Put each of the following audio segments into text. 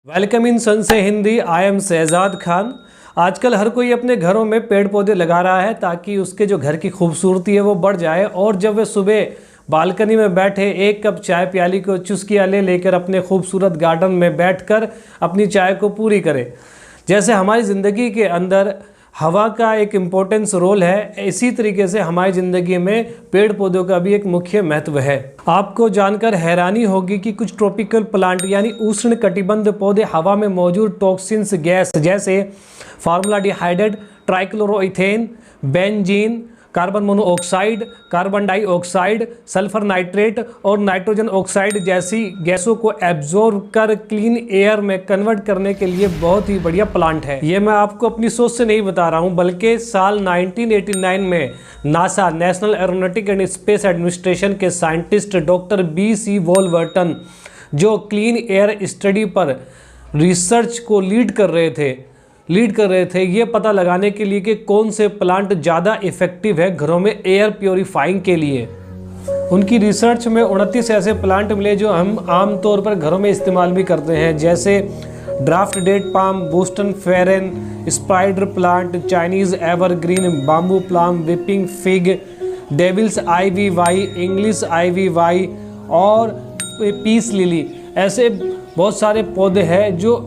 Welcome in सन से Hindi. I am Shahzad Khan. आजकल हर कोई अपने घरों में पेड़ पौधे लगा रहा है ताकि उसके जो घर की खूबसूरती है वो बढ़ जाए और जब वे सुबह बालकनी में बैठे एक कप चाय प्याली को चुस्किया ले लेकर अपने खूबसूरत गार्डन में बैठकर अपनी चाय को पूरी करे। जैसे हमारी ज़िंदगी के अंदर हवा का एक इम्पोर्टेंस रोल है, इसी तरीके से हमारी ज़िंदगी में पेड़ पौधों का भी एक मुख्य महत्व है। आपको जानकर हैरानी होगी कि कुछ ट्रॉपिकल प्लांट यानी उष्ण कटिबंध पौधे हवा में मौजूद टॉक्सिन्स गैस जैसे formaldehyde, trichloroethane, benzene, carbon monoxide, carbon dioxide, sulphur nitrate और नाइट्रोजन ऑक्साइड जैसी गैसों को एब्जॉर्ब कर क्लीन एयर में कन्वर्ट करने के लिए बहुत ही बढ़िया प्लांट है। ये मैं आपको अपनी सोच से नहीं बता रहा हूँ, बल्कि साल 1989 में NASA national aeronautic and space administration के साइंटिस्ट डॉक्टर B.C. वॉलवर्टन जो क्लीन एयर स्टडी पर रिसर्च को लीड कर रहे थे ये पता लगाने के लिए कि कौन से प्लांट ज़्यादा इफ़ेक्टिव है घरों में एयर प्योरीफाइंग के लिए। उनकी रिसर्च में 29 ऐसे प्लांट मिले जो हम आमतौर पर घरों में इस्तेमाल भी करते हैं, जैसे draft date palm, Boston fern, spider plant, Chinese evergreen, bamboo palm, weeping fig, devil's ivy वाई, इंग्लिश आईवी वाई और पीस लिली। ऐसे बहुत सारे पौधे हैं जो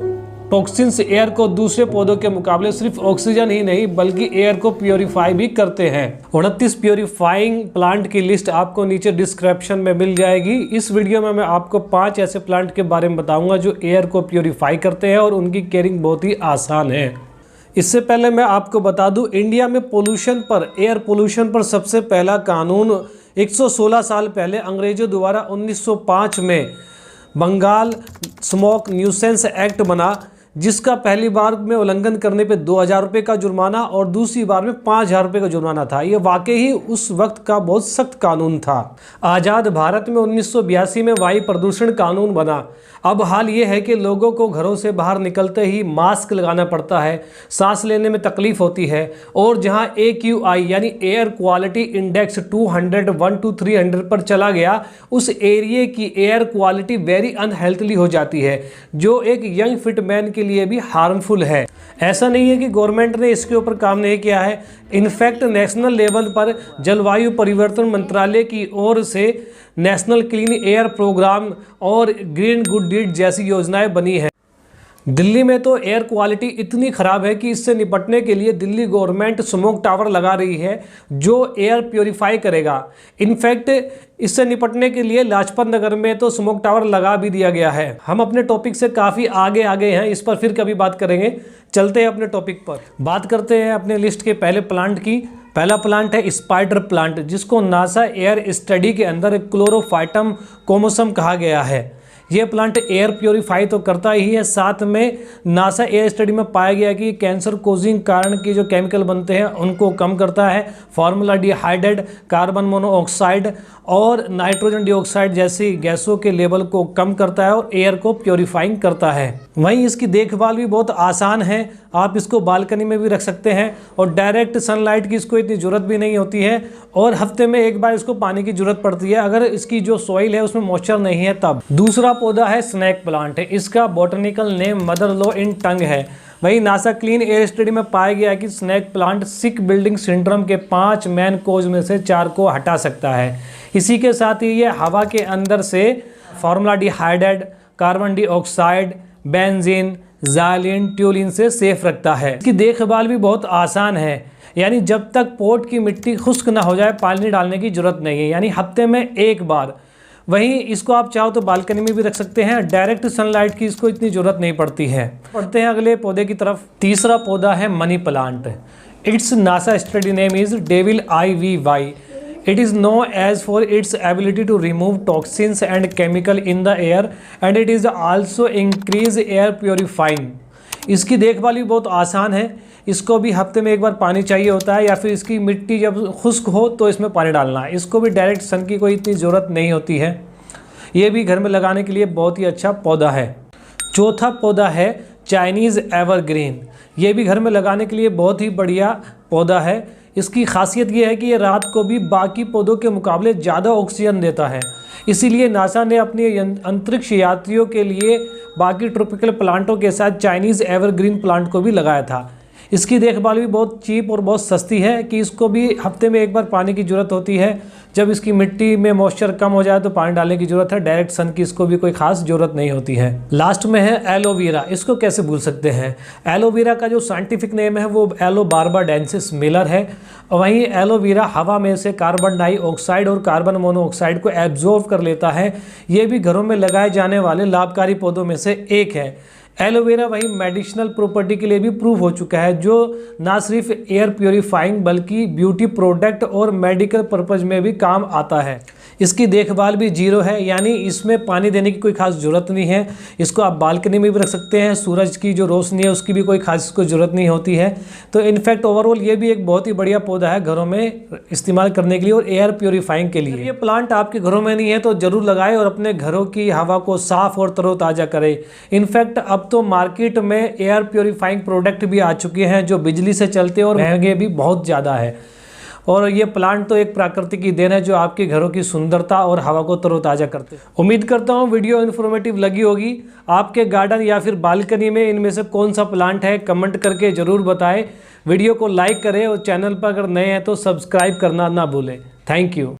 टॉक्सिन्स एयर को दूसरे पौधों के मुकाबले सिर्फ ऑक्सीजन ही नहीं बल्कि एयर को प्योरीफाई भी करते हैं। 29 प्योरीफाइंग प्लांट की लिस्ट आपको नीचे डिस्क्रिप्शन में मिल जाएगी। इस वीडियो में मैं आपको 5 ऐसे प्लांट के बारे में बताऊंगा जो एयर को प्योरीफाई करते हैं और उनकी केयरिंग बहुत ही आसान है। इससे पहले मैं आपको बता दूं, इंडिया में एयर पोल्यूशन पर सबसे पहला कानून 116 साल पहले अंग्रेजों द्वारा 1905 में बंगाल स्मोक न्यूसेंस एक्ट बना, जिसका पहली बार में उल्लंघन करने पे 2000 रुपये का जुर्माना और दूसरी बार में 5000 रुपये का जुर्माना था। ये वाकई ही उस वक्त का बहुत सख्त कानून था। आज़ाद भारत में 1982 में वायु प्रदूषण कानून बना। अब हाल ये है कि लोगों को घरों से बाहर निकलते ही मास्क लगाना पड़ता है, सांस लेने में तकलीफ होती है और जहां AQI यानी एयर क्वालिटी इंडेक्स 200 to 300 पर चला गया, उस एरिया की एयर क्वालिटी वेरी अनहेल्थली हो जाती है, जो एक यंग फिट मैन के लिए भी हार्मफुल है। ऐसा नहीं है कि गवर्नमेंट ने इसके ऊपर काम नहीं किया है। इनफैक्ट नेशनल लेवल पर जलवायु परिवर्तन मंत्रालय की ओर से नेशनल क्लीन एयर प्रोग्राम और ग्रीन गुड डीड जैसी योजनाएं बनी हैं। दिल्ली में तो एयर क्वालिटी इतनी ख़राब है कि इससे निपटने के लिए दिल्ली गवर्नमेंट स्मोक टावर लगा रही है जो एयर प्योरीफाई करेगा। इनफैक्ट इससे निपटने के लिए लाजपत नगर में तो स्मोक टावर लगा भी दिया गया है। हम अपने टॉपिक से काफ़ी आगे हैं, इस पर फिर कभी बात करेंगे। चलते हैं अपने टॉपिक पर, बात करते हैं अपने लिस्ट के पहले प्लांट की। पहला प्लांट है स्पाइडर प्लांट, जिसको नासा एयर स्टडी के अंदर क्लोरोफाइटम कोमोसम कहा गया है। यह प्लांट एयर प्योरीफाई तो करता ही है, साथ में नासा एयर स्टडी में पाया गया कि कैंसर कोजिंग कारण के जो केमिकल बनते हैं उनको कम करता है। फॉर्मलाडिहाइड, कार्बन मोनोऑक्साइड और नाइट्रोजन डाइऑक्साइड जैसी गैसों के लेवल को कम करता है और एयर को प्योरीफाइंग करता है। वहीं इसकी देखभाल भी बहुत आसान है। आप इसको बालकनी में भी रख सकते हैं और डायरेक्ट सनलाइट की इसको इतनी ज़रूरत भी नहीं होती है और हफ्ते में एक बार इसको पानी की ज़रूरत पड़ती है अगर इसकी जो सॉइल है उसमें मॉइस्चर नहीं है तब। दूसरा पौधा है स्नेक प्लांट है। इसका बॉटनिकल नेम मदर लो इन टंग है। वहीं नासा क्लीन एयर स्टडी में पाया गया कि स्नेक प्लांट सिक बिल्डिंग सिंड्रोम के 5 मेन कोज में से 4 को हटा सकता है। इसी के साथ ही ये हवा के अंदर से formaldehyde, carbon dioxide, benzene, xylene, toluene से सेफ रखता है। इसकी देखभाल भी बहुत आसान है, यानी जब तक पॉट की मिट्टी खुश्क ना हो जाए पानी डालने की ज़रूरत नहीं है, यानी हफ्ते में एक बार। वहीं इसको आप चाहो तो बालकनी में भी रख सकते हैं, डायरेक्ट सनलाइट की इसको इतनी ज़रूरत नहीं पड़ती है। बढ़ते हैं अगले पौधे की तरफ। तीसरा पौधा है money plant. It's NASA study name is devil IVY. It is known as for its ability to remove toxins and chemical in the air and it is also increase air purifying. इसकी देखभाल भी बहुत आसान है। इसको भी हफ्ते में एक बार पानी चाहिए होता है या फिर इसकी मिट्टी जब खुश्क हो तो इसमें पानी डालना है। इसको भी डायरेक्ट सन की कोई इतनी ज़रूरत नहीं होती है। ये भी घर में लगाने के लिए बहुत ही अच्छा पौधा है। चौथा पौधा है चाइनीज़ एवरग्रीन। ये भी घर में लगाने के लिए बहुत ही बढ़िया पौधा है। इसकी खासियत ये है कि ये रात को भी बाकी पौधों के मुकाबले ज़्यादा ऑक्सीजन देता है। इसीलिए नासा ने अपने अंतरिक्ष यात्रियों के लिए बाकी ट्रॉपिकल प्लांटों के साथ चाइनीज़ एवरग्रीन प्लांट को भी लगाया था। इसकी देखभाल भी बहुत चीप और बहुत सस्ती है कि इसको भी हफ्ते में एक बार पानी की ज़रूरत होती है। जब इसकी मिट्टी में मॉइस्चर कम हो जाए तो पानी डालने की ज़रूरत है, डायरेक्ट सन की इसको भी कोई खास ज़रूरत नहीं होती है। लास्ट में है एलोवेरा, इसको कैसे भूल सकते हैं। एलोवेरा का जो साइंटिफिक नेम है वो एलोबार्बाडेंसिस मिलर है। वहीं एलोवेरा हवा में से कार्बन डाइऑक्साइड और कार्बन मोनोऑक्साइड को एब्जॉर्व कर लेता है। ये भी घरों में लगाए जाने वाले लाभकारी पौधों में से एक है। एलोवेरा वही मेडिसिनल प्रॉपर्टी के लिए भी प्रूव हो चुका है, जो ना सिर्फ एयर प्योरीफाइंग बल्कि ब्यूटी प्रोडक्ट और मेडिकल पर्पज में भी काम आता है। इसकी देखभाल भी जीरो है, यानी इसमें पानी देने की कोई खास ज़रूरत नहीं है। इसको आप बालकनी में भी रख सकते हैं, सूरज की जो रोशनी है उसकी भी कोई खास इसको ज़रूरत नहीं होती है। तो इनफैक्ट ओवरऑल ये भी एक बहुत ही बढ़िया पौधा है घरों में इस्तेमाल करने के लिए और एयर प्योरीफाइंग के लिए। ये प्लांट आपके घरों में नहीं है तो ज़रूर लगाएं और अपने घरों की हवा को साफ और तरोताज़ा करें। इनफैक्ट अब तो मार्केट में एयर प्योरीफाइंग प्रोडक्ट भी आ चुके हैं जो बिजली से चलते हैं और महंगे भी बहुत ज़्यादा है। और ये प्लांट तो एक प्राकृतिक की देन है जो आपके घरों की सुंदरता और हवा को तरोताज़ा करते हैं। उम्मीद करता हूँ वीडियो इन्फॉर्मेटिव लगी होगी। आपके गार्डन या फिर बालकनी में इनमें से कौन सा प्लांट है कमेंट करके ज़रूर बताएं। वीडियो को लाइक करें और चैनल पर अगर नए हैं तो सब्सक्राइब करना ना भूलें। Thank you.